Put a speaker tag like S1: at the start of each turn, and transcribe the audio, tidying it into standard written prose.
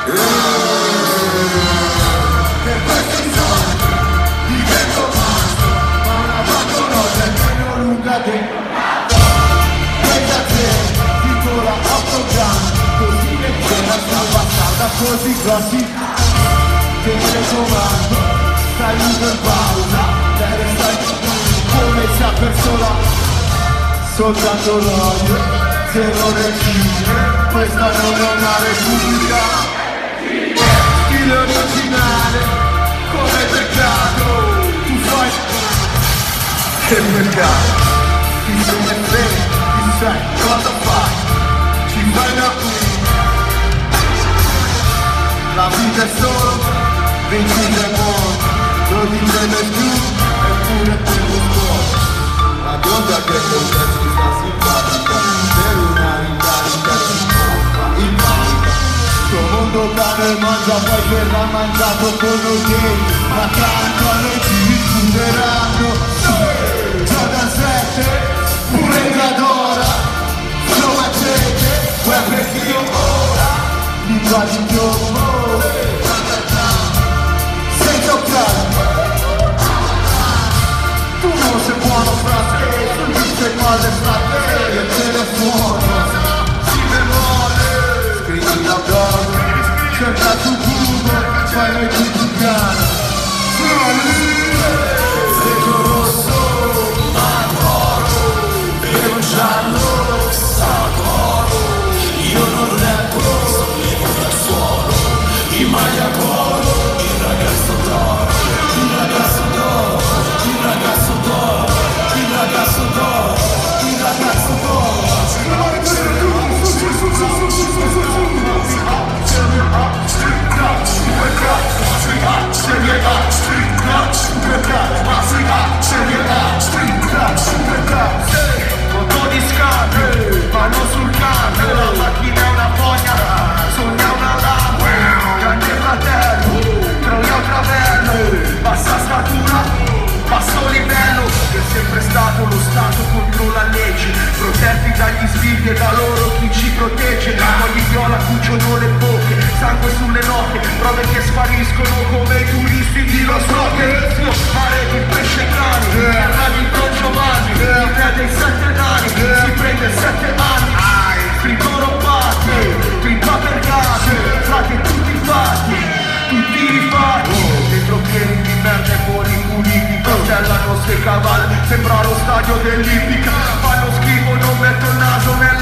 S1: Per questi soldi divento masto, ma una banconota è meno lunga del questa gente titola 8 grammi, così leggera sta passata, così grossi che me ne comando, stai in pausa, te ne stai come se ha perso la soltanto l'odio, zero regime, questa non è una repubblica, stile originale, come peccato, tu fai che peccato, chi se ne frega, chi sai cosa fai, ci fai da qui, la vita è solo, vincere il mondo, lo dice nessuno, eppure tu lo scuola. La donna che con te ci sta simpatica, per una ricarica si trova in panica. Tuo mondo cane mangia poi che l'ha mangiato con noi gay, ma tanto a noi ci discuteranno. Già da 7, pure Gradora, flow accende, web per chi io ora, lingua di piombo, senza occhiali. Tu non sei buono frate, tu dici cose frate, il telefono si bemolle, scrivi la donna, cerca su Google, fai noi criticare, vedo rosso, marmoro, vedo giallo, sacoro, io non rappo, sollevo dal suolo, in maglia coro, il ragazzo d'oro, il ragazzo d'oro, il ragazzo d'oro, il ragazzo d'oro, il ragazzo d'oro. Moto di scatole, vanno sul campo, la macchina è una fogna, sogna una lama, grande fratello, troia un travello, bassa statura, basso livello, è sempre stato lo Stato contro la legge, protetti dagli sbirri e da loro chi ci protegge, poi viola cuciono le bocche, sangue sulle note, prove che spariscono come i turisti di Los Roques, mare di pesce cani, terra di Don Giovanni, il re dei 7 nani, si prende 7 anni, stringono patti, pimpa per gatti, frate tutti fatti, tutti rifatti, dentro pieni di merda e fuori puliti, coltellano ste cavalli, sembra lo stadio dell'Ippica, fanno schifo, non metto il naso nel